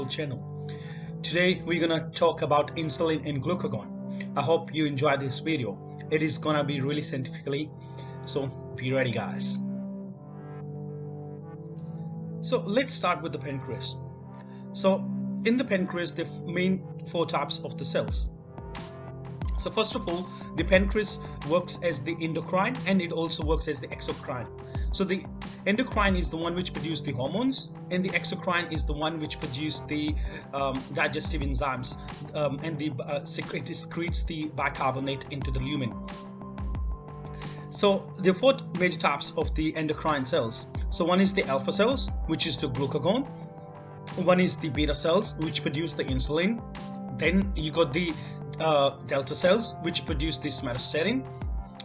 wonderful channel. Today we're gonna talk about insulin and glucagon. I hope you enjoy this video. It is gonna be really scientifically, so be ready guys. So let's start with the pancreas. So in the pancreas, the main four types of the cells. So first of all, the pancreas works as the endocrine and it also works as the exocrine. So the endocrine is the one which produces the hormones, and the exocrine is the one which produces the digestive enzymes, and it secretes the bicarbonate into the lumen. So there are four major types of the endocrine cells. So one is the alpha cells, which is the glucagon. One is the beta cells, which produce the insulin. Then you got the delta cells, which produce the somatostatin,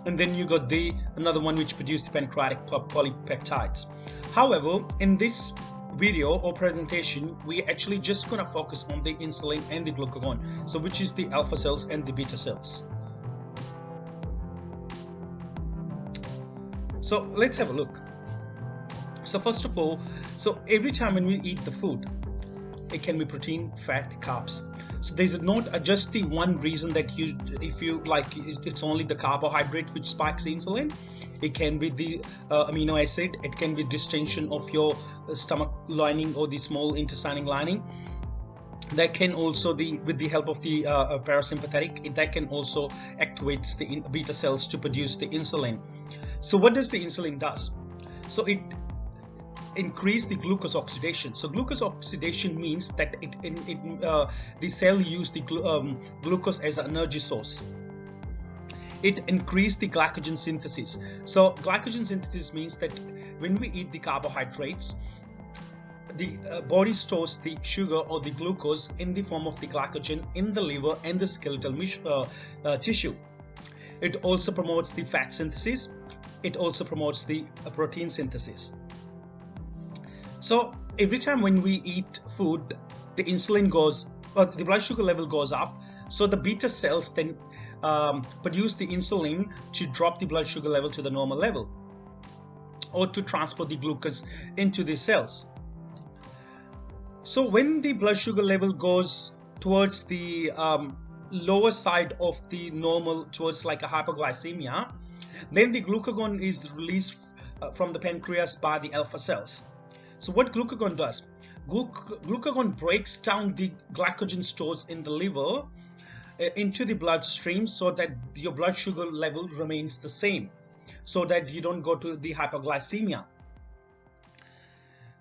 and then you got the another one which produce the pancreatic polypeptides. However, in this video or presentation, we actually just gonna focus on the insulin and the glucagon, so which is the alpha cells and the beta cells. So let's have a look. So first of all, so every time when we eat the food, it can be protein, fat, carbs. So there's not just the one reason that if you like, it's only the carbohydrate which spikes insulin. It can be the amino acid. It can be distension of your stomach lining or the small intestinal lining. That can also, with the help of the parasympathetic, that can also activate the beta cells to produce the insulin. So what does the insulin does? So it increase the glucose oxidation. So glucose oxidation means that the cell use the glucose as an energy source. It increase the glycogen synthesis. So glycogen synthesis means that when we eat the carbohydrates, the body stores the sugar or the glucose in the form of the glycogen in the liver and the skeletal tissue. It also promotes the fat synthesis. It also promotes the protein synthesis. So every time when we eat food, the insulin goes, the blood sugar level goes up. So the beta cells then produce the insulin to drop the blood sugar level to the normal level, or to transport the glucose into the cells. So when the blood sugar level goes towards the lower side of the normal, towards like a hypoglycemia, then the glucagon is released from the pancreas by the alpha cells. So what glucagon does? Glucagon breaks down the glycogen stores in the liver into the bloodstream, so that your blood sugar level remains the same, so that you don't go to the hypoglycemia.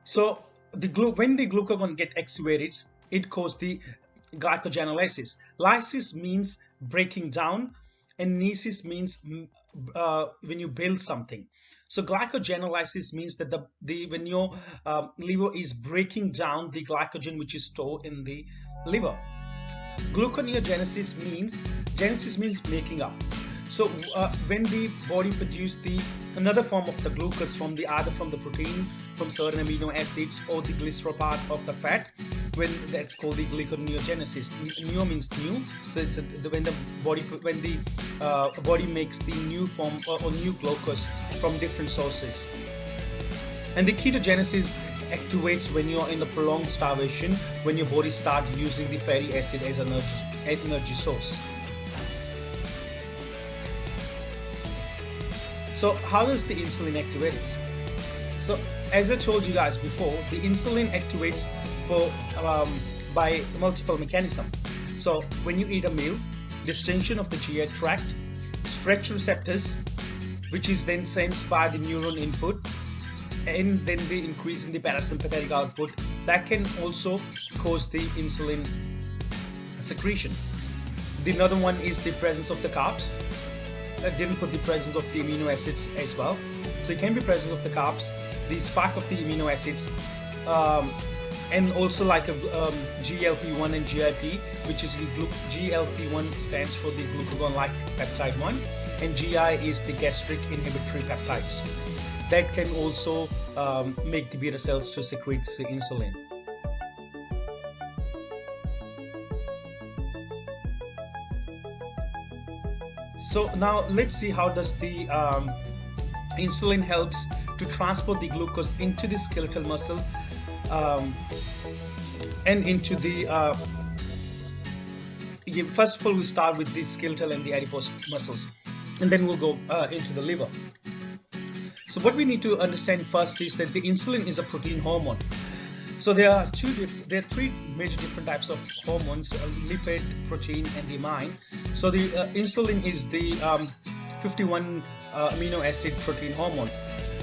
So when the glucagon get activated, it causes the glycogenolysis. Lysis means breaking down, and nesis means when you build something. So glycogenolysis means that when your liver is breaking down the glycogen which is stored in the liver. Gluconeogenesis means making up. So when the body produces another form of the glucose from either from the protein, from certain amino acids, or the glycerol part of the fat, when that's called the gluconeogenesis. Neo means new, so it's when the body makes the new form or new glucose from different sources. And the ketogenesis activates when you're in a prolonged starvation, when your body starts using the fatty acid as an energy source. So how does the insulin activate it? So as I told you guys before, the insulin activates by multiple mechanisms. So when you eat a meal, distension of the GI tract, stretch receptors, which is then sensed by the neuron input, and then the increase in the parasympathetic output, that can also cause the insulin secretion. The another one is the presence of the carbs. I didn't put the presence of the amino acids as well. So it can be presence of the carbs, the spike of the amino acids, and also like a GLP-1 and GIP, which is GLP-1 stands for the glucagon-like peptide 1, and GI is the gastric inhibitory peptides. That can also make the beta cells to secrete the insulin. So now let's see how does the insulin helps to transport the glucose into the skeletal muscle and into the first of all, we'll start with the skeletal and the adipose muscles, and then we'll go into the liver. So what we need to understand first is that the insulin is a protein hormone. So there are three major different types of hormones: lipid, protein, and the amine. So the insulin is the 51 amino acid protein hormone.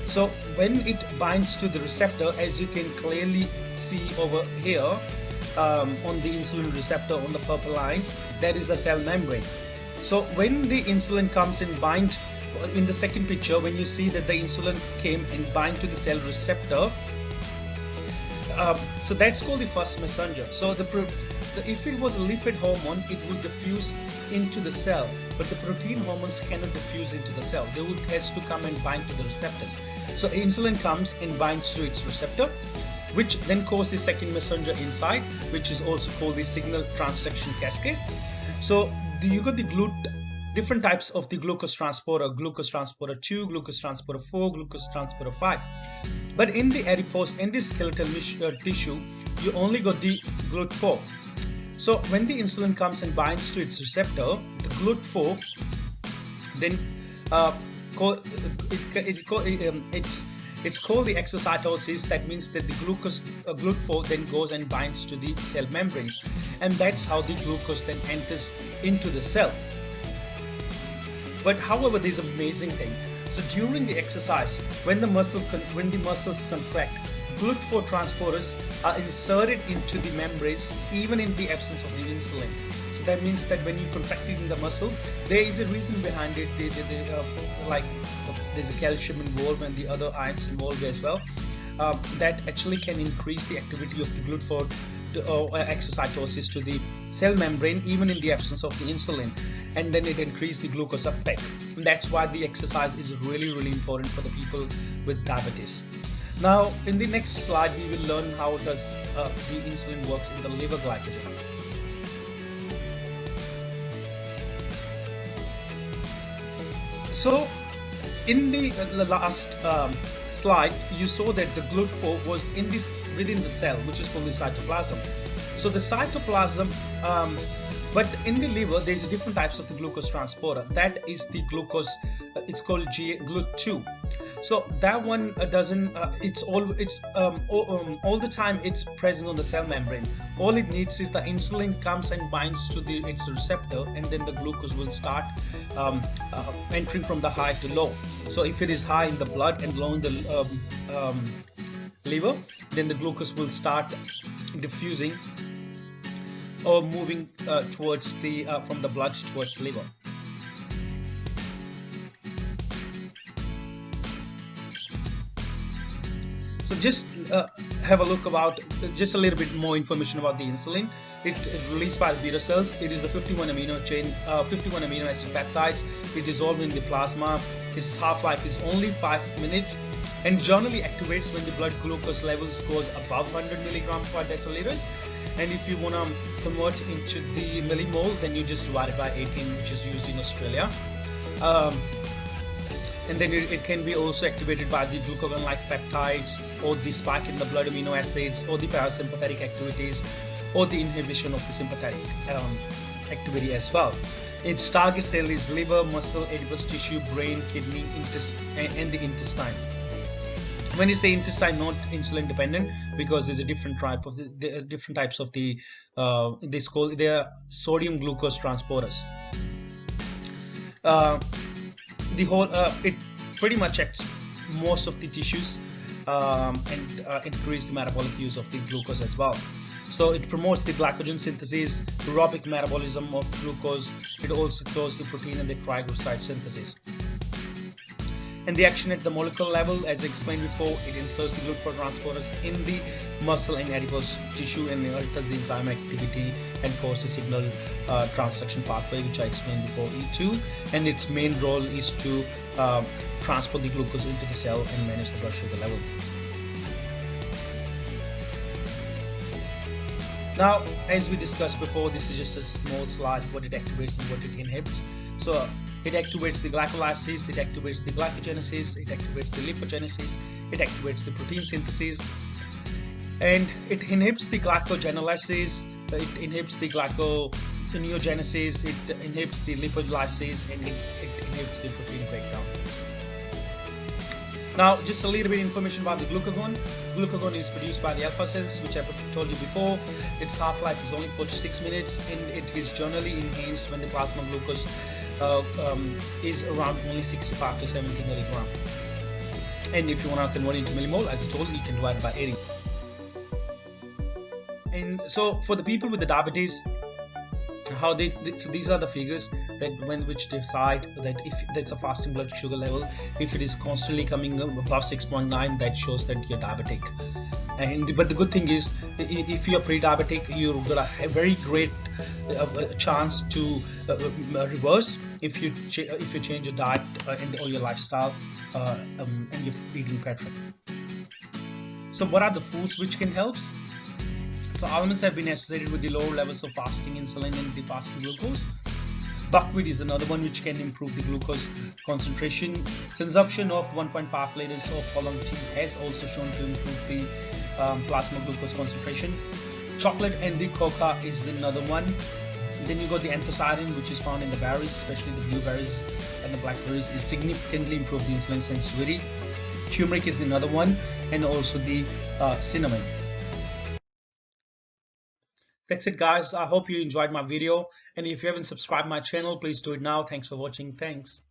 So when it binds to the receptor, as you can clearly see over here on the insulin receptor on the purple line, that is the cell membrane. So when the insulin comes and binds, in the second picture, when you see that the insulin came and bind to the cell receptor, so that's called the first messenger. So if it was a lipid hormone, it will diffuse into the cell, but the protein hormones cannot diffuse into the cell. They would has to come and bind to the receptors. So insulin comes and binds to its receptor, which then causes the second messenger inside, which is also called the signal transduction cascade. So you got the different types of the glucose transporter: glucose transporter 2, glucose transporter 4, glucose transporter 5. But in the adipose and the skeletal tissue, you only got the GLUT4. So when the insulin comes and binds to its receptor, the GLUT4 then it's called the exocytosis. That means that the GLUT4 then goes and binds to the cell membranes, and that's how the glucose then enters into the cell. But however, there's an amazing thing. So during the exercise, when the muscles contract, GLUT4 transporters are inserted into the membranes even in the absence of the insulin. So that means that when you contract it in the muscle, there is a reason behind it. Like there's a calcium involved and the other ions involved as well, that actually can increase the activity of the GLUT4 exocytosis to the cell membrane even in the absence of the insulin, and then it increases the glucose uptake. And that's why the exercise is really important for the people with diabetes. Now in the next slide, we will learn how does the insulin works in the liver glycogen. So in the last slide, you saw that the GLUT4 was within the cell, which is called the cytoplasm. So the cytoplasm, but in the liver, there's different types of the glucose transporter. That is the glucose. It's called GLUT2. So that one doesn't. It's all the time. It's present on the cell membrane. All it needs is the insulin comes and binds to its receptor, and then the glucose will start entering from the high to low. So if it is high in the blood and low in the liver, then the glucose will start diffusing or moving towards from the blood towards the liver. So just have a look about just a little bit more information about the insulin. It's released by the beta cells. It is a 51 amino acid peptides. It dissolves in the plasma. Its half-life is only 5 minutes, and generally activates when the blood glucose levels goes above 100 milligram per deciliters. And if you want to convert into the millimole, then you just divide it by 18, which is used in Australia. And then it can be also activated by the glucagon-like peptides, or the spike in the blood amino acids, or the parasympathetic activities, or the inhibition of the sympathetic activity as well. Its target cell is liver, muscle, adipose tissue, brain, kidney, and the intestine. When you say intestine, not insulin dependent, because there's a different type of different types of they are sodium glucose transporters. It pretty much acts most of the tissues and increase the metabolic use of the glucose as well. So it promotes the glycogen synthesis, aerobic metabolism of glucose. It also causes the protein and the triglyceride synthesis. And the action at the molecular level, as I explained before, it inserts the GLUT4 transporters in the muscle and adipose tissue and alters the enzyme activity and causes the signal transduction pathway, which I explained before, E2. And its main role is to transport the glucose into the cell and manage the blood sugar level. Now, as we discussed before, this is just a small slide, what it activates and what it inhibits. So it activates the glycolysis, it activates the glycogenesis, it activates the lipogenesis, it activates the protein synthesis, and it inhibits the glycogenolysis, it inhibits the glyconeogenesis, it inhibits the lipolysis, and it inhibits the protein breakdown. Now, just a little bit of information about the glucagon. Glucagon is produced by the alpha cells, which I told you before. Its half-life is only 4 to 6 minutes, and it is generally enhanced when the plasma glucose is around only 65 to 70 milligram. And if you want to convert it into millimole, as I told you, you can divide by 80. And so for the people with the diabetes, so these are the figures that which decide that if that's a fasting blood sugar level, if it is constantly coming above 6.9, that shows that you're diabetic. But the good thing is, if you're pre-diabetic, you've got a very great chance to reverse if you change your diet or your lifestyle and your eating pattern. So what are the foods which can help? So almonds have been associated with the lower levels of fasting insulin and the fasting glucose. Buckwheat is another one which can improve the glucose concentration. Consumption of 1.5 liters of oolong tea has also shown to improve the plasma glucose concentration. Chocolate and the cocoa is another one. Then you got the anthocyanin, which is found in the berries, especially the blueberries and the blackberries, is significantly improve the insulin sensitivity. Turmeric is another one, and also the cinnamon. That's it, guys. I hope you enjoyed my video, and if you haven't subscribed my channel, please do it now. Thanks for watching. Thanks.